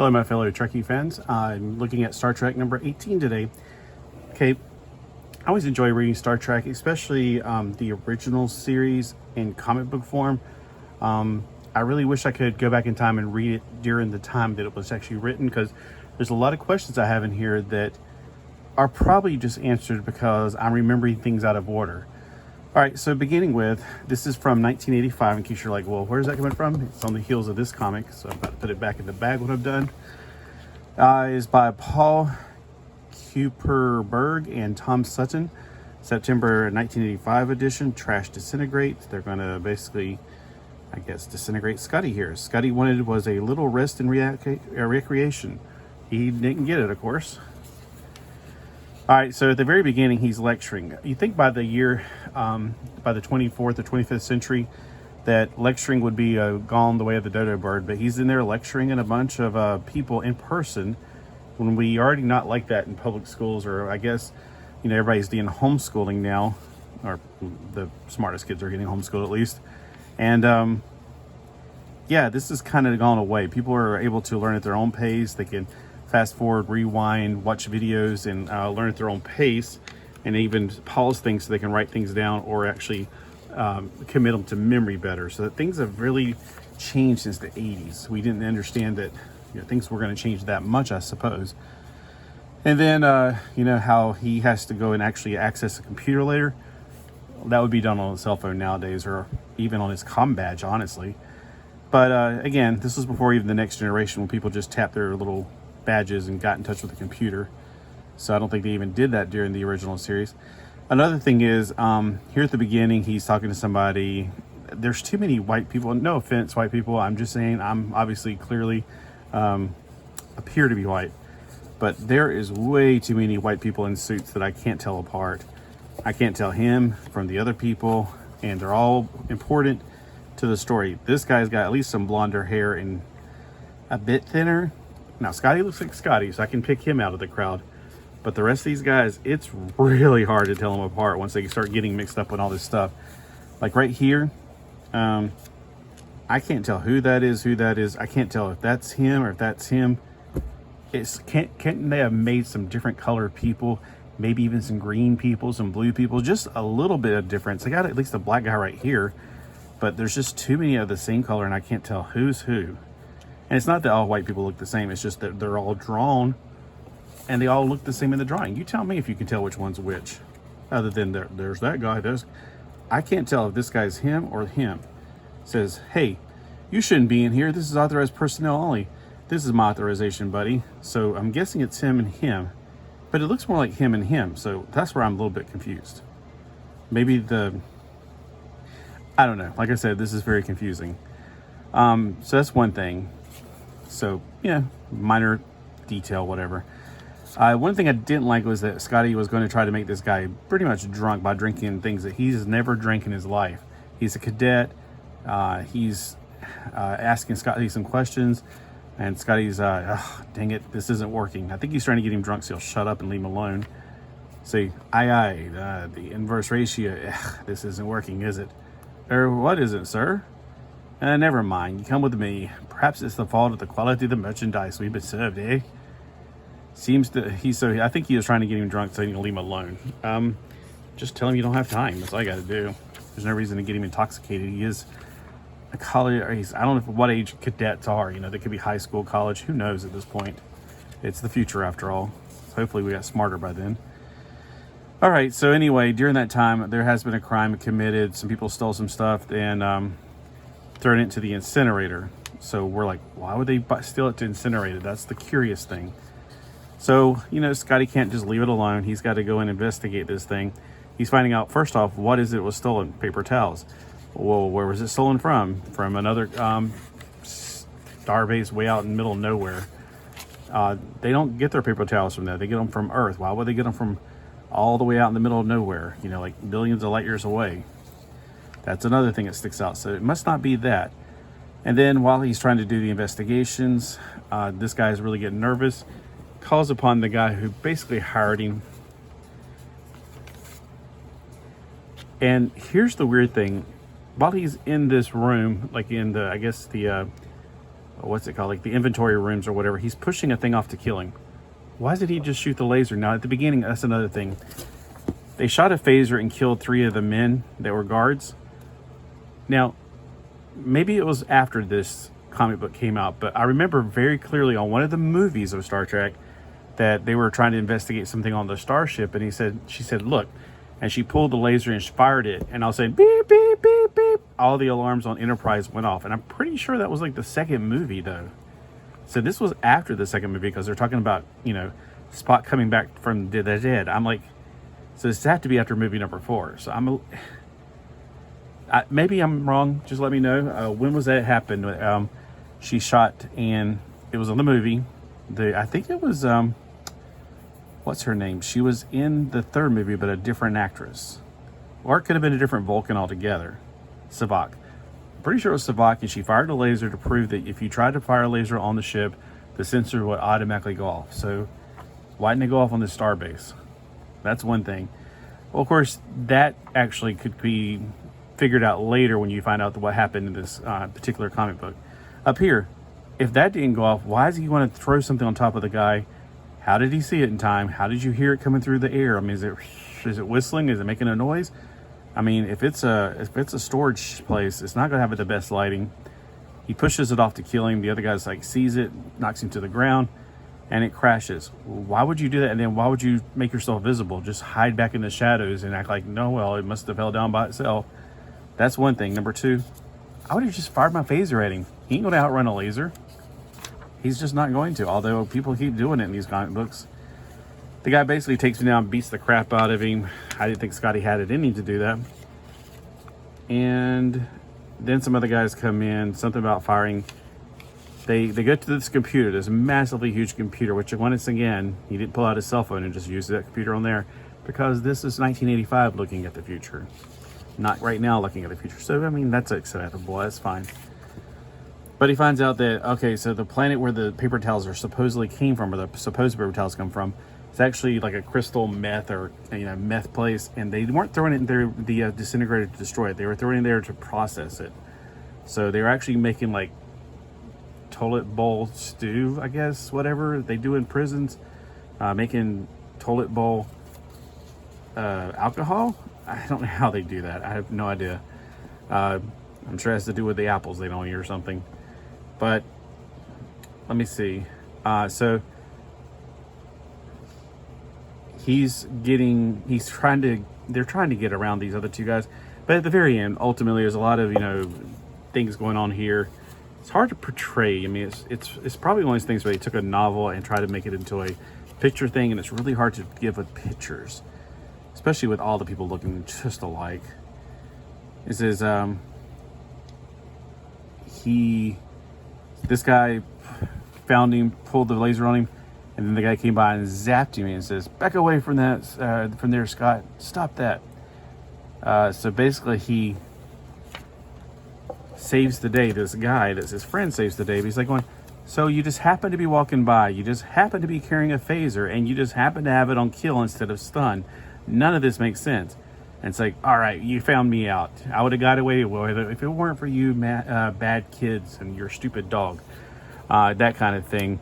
Hello, my fellow Trekkie fans. I'm looking at Star Trek number 18 today. Okay, I always enjoy reading Star Trek, especially the original series in comic book form. I really wish I could go back in time and read it during the time that it was actually written, because there's a lot of questions I have in here that are probably just answered because I'm remembering things out of order. All right, so beginning with, this is from 1985, in case you're like, well, where's that coming from? It's on the heels of this comic, so I'm about to put it back in the bag, what I've done. Is by Paul Kuperberg and Tom Sutton. September 1985 edition, Trash Disintegrate. They're going to basically, I guess, disintegrate Scotty here. Scotty wanted was a little rest and recreation. He didn't get it, of course. All right, so at the very beginning, he's lecturing. You think by the year, by the 24th or 25th century, that lecturing would be gone the way of the dodo bird, but he's in there lecturing in a bunch of people in person when we already not like that in public schools, or I guess, you know, everybody's doing homeschooling now, or the smartest kids are getting homeschooled at least. And yeah, this has kind of gone away. People are able to learn at their own pace. They can fast forward, rewind, watch videos, and learn at their own pace, and even pause things so they can write things down or actually commit them to memory better. So that things have really changed since the 80s. We didn't understand that, you know, things were going to change that much, I suppose. And then, you know, how he has to go and actually access a computer later. That would be done on a cell phone nowadays, or even on his comm badge, honestly. But again, this was before even the next generation, when people just tapped their little badges and got in touch with the computer. So I don't think they even did that during the original series. Another thing is, here at the beginning, he's talking to somebody. There's too many white people. No offense, white people. I'm just saying, I'm obviously clearly appear to be white. But there is way too many white people in suits that I can't tell apart. I can't tell him from the other people, and they're all important to the story. This guy's got at least some blonder hair and a bit thinner. Now, Scotty looks like Scotty, so I can pick him out of the crowd. But the rest of these guys, it's really hard to tell them apart once they start getting mixed up with all this stuff. Like right here, I can't tell who that is. I can't tell if that's him or if that's him. Can't they have made some different colored people? Maybe even some green people, some blue people, just a little bit of difference. I got at least a black guy right here, but there's just too many of the same color, and I can't tell who's who. And it's not that all white people look the same. It's just that they're all drawn and they all look the same in the drawing. You tell me if you can tell which one's which. Other than there's that guy. I can't tell if this guy's him or him. It says, hey, you shouldn't be in here. This is authorized personnel only. This is my authorization, buddy. So I'm guessing it's him and him. But it looks more like him and him. So that's where I'm a little bit confused. Maybe I don't know. Like I said, this is very confusing. So that's one thing. So, yeah, minor detail, whatever. One thing I didn't like was that Scotty was going to try to make this guy pretty much drunk by drinking things that he's never drank in his life. He's a cadet. He's asking Scotty some questions. And Scotty's, dang it, this isn't working. I think he's trying to get him drunk so he'll shut up and leave him alone. Say, the inverse ratio. This isn't working, is it? Or what is it, sir? Never mind. You come with me. Perhaps it's the fault of the quality of the merchandise we've been served, eh? I think he was trying to get him drunk so he can leave him alone. Just tell him you don't have time. That's all I got to do. There's no reason to get him intoxicated. He is a college, I don't know what age cadets are. You know, they could be high school, college. Who knows at this point? It's the future after all. So hopefully we got smarter by then. All right. So anyway, during that time, there has been a crime committed. Some people stole some stuff and thrown it into the incinerator. So we're like, why would they steal it to incinerate it? That's the curious thing. So, you know, Scotty can't just leave it alone. He's got to go and investigate this thing. He's finding out, first off, what is it was stolen? Paper towels. Well, where was it stolen from? From another starbase way out in the middle of nowhere. They don't get their paper towels from there. They get them from Earth. Why would they get them from all the way out in the middle of nowhere? You know, like billions of light years away. That's another thing that sticks out. So it must not be that. And then while he's trying to do the investigations, this guy is really getting nervous. Calls upon the guy who basically hired him. And here's the weird thing. While he's in this room, like in the, I guess the what's it called, like the inventory rooms or whatever. He's pushing a thing off to kill him. Why did he just shoot the laser? Now, at the beginning, that's another thing. They shot a phaser and killed 3 of the men that were guards. Now, maybe it was after this comic book came out, but I remember very clearly on one of the movies of Star Trek that they were trying to investigate something on the starship, and she said, look, and she pulled the laser and she fired it, and I was saying, beep, beep, beep, beep. All the alarms on Enterprise went off, and I'm pretty sure that was like the second movie, though. So this was after the second movie, because they're talking about, Spock coming back from the dead. I'm like, so this had to be after movie number 4. So maybe I'm wrong. Just let me know. When was that happened? She shot, and it was on the movie. I think it was, what's her name? She was in the 3rd movie, but a different actress. Or it could have been a different Vulcan altogether. Savak. Pretty sure it was Savak, and she fired a laser to prove that if you tried to fire a laser on the ship, the sensor would automatically go off. So why didn't it go off on the starbase? That's one thing. Well, of course, that actually could be figured out later when you find out what happened in this particular comic book. Up here, if that didn't go off, why does he want to throw something on top of the guy? How did he see it in time? How did you hear it coming through the air? I mean, is it whistling? Is it making a noise? I mean, if it's a storage place, it's not going to have the best lighting. He pushes it off to kill him. The other guy's like sees it, knocks him to the ground, and it crashes. Why would you do that? And then why would you make yourself visible? Just hide back in the shadows and act like, no, well, it must have fell down by itself. That's one thing. Number 2, I would have just fired my phaser at him. He ain't going to outrun a laser. He's just not going to, although people keep doing it in these comic books. The guy basically takes him down, beats the crap out of him. I didn't think Scotty had it in him to do that. And then some other guys come in, something about firing. They go to this computer, this massively huge computer, which once again, he didn't pull out his cell phone and just use that computer on there, because this is 1985 looking at the future. Not right now looking at the future. So, I mean, that's acceptable. That's fine. But he finds out that, okay, so the planet where the paper towels are supposedly came from, or the supposed paper towels come from, it's actually like a crystal meth or meth place, and they weren't throwing it in there the disintegrator to destroy it. They were throwing it in there to process it. So they were actually making like toilet bowl stew, I guess, whatever they do in prisons, making toilet bowl alcohol. I don't know how they do that. I have no idea. I'm sure it has to do with the apples they don't eat or something. But let me see. So they're trying to get around these other 2 guys. But at the very end, ultimately, there's a lot of, things going on here. It's hard to portray. I mean, it's probably one of those things where they took a novel and tried to make it into a picture thing, and it's really hard to give with pictures, especially with all the people looking just alike. It says, this guy found him, pulled the laser on him, and then the guy came by and zapped him and says, back away from that, from there, Scott. Stop that. So basically he saves the day. This guy, that's his friend, saves the day. But he's like going, so you just happen to be walking by. You just happen to be carrying a phaser, and you just happen to have it on kill instead of stun. None of this makes sense. And it's like, all right, you found me out. I would have got away with it if it weren't for you bad kids and your stupid dog. That kind of thing.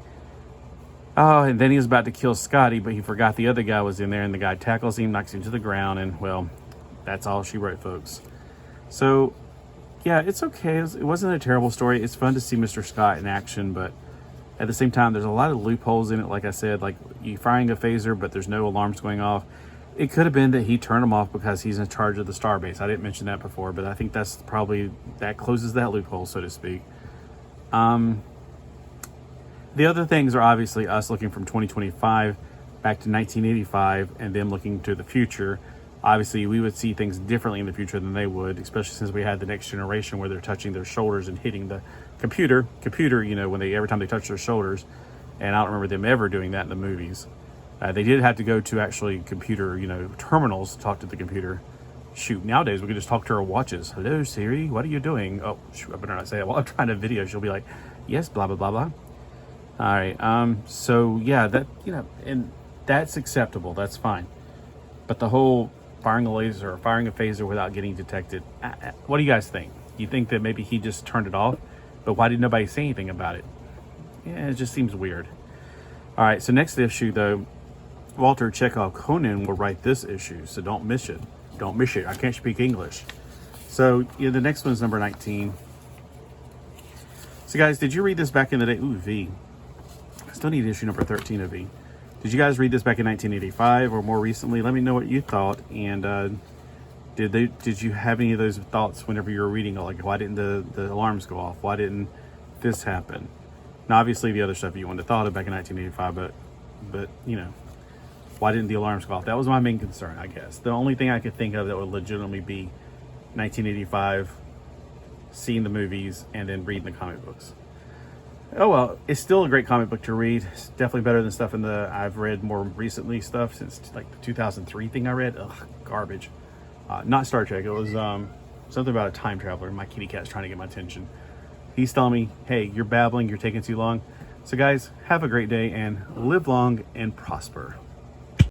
Oh, and then he was about to kill Scotty, but he forgot the other guy was in there, and the guy tackles him, knocks him to the ground, and, well, that's all she wrote, folks. So, yeah, it's okay. It wasn't a terrible story. It's fun to see Mr. Scott in action, but at the same time, there's a lot of loopholes in it. Like I said, like you firing a phaser, but there's no alarms going off. It could have been that he turned them off because he's in charge of the starbase. I didn't mention that before, but I think that's probably, that closes that loophole, so to speak. The other things are obviously us looking from 2025 back to 1985 and them looking to the future. Obviously, we would see things differently in the future than they would, especially since we had the next generation where they're touching their shoulders and hitting the computer, when every time they touch their shoulders. And I don't remember them ever doing that in the movies. They did have to go to actually computer, terminals to talk to the computer. Shoot, nowadays we could just talk to our watches. Hello, Siri, what are you doing? Oh, shoot, I better not say that. While I'm trying to video, she'll be like, yes, blah, blah, blah, blah. All right, so yeah, that, and that's acceptable, that's fine. But the whole firing a laser or firing a phaser without getting detected, what do you guys think? You think that maybe he just turned it off but why did nobody say anything about it? Yeah, it just seems weird. All right, so next issue, though, Walter Chekhov Konin will write this issue, so don't miss it. Don't miss it. I can't speak English. So the next one's number 19. So guys, did you read this back in the day? Ooh, V. I still need issue number 13 of V. Did you guys read this back in 1985 or more recently? Let me know what you thought. And did you have any of those thoughts whenever you were reading it? Like, why didn't the alarms go off? Why didn't this happen? Now, obviously, the other stuff you wouldn't have thought of back in 1985, but you know, why didn't the alarms go off? That was my main concern, I guess. The only thing I could think of that would legitimately be 1985, seeing the movies, and then reading the comic books. Oh well, it's still a great comic book to read. It's definitely better than stuff I've read more recently stuff since like the 2003 thing I read. Ugh, garbage. Not Star Trek. It was something about a time traveler. My kitty cat's trying to get my attention. He's telling me, hey, you're babbling, you're taking too long. So guys, have a great day and live long and prosper.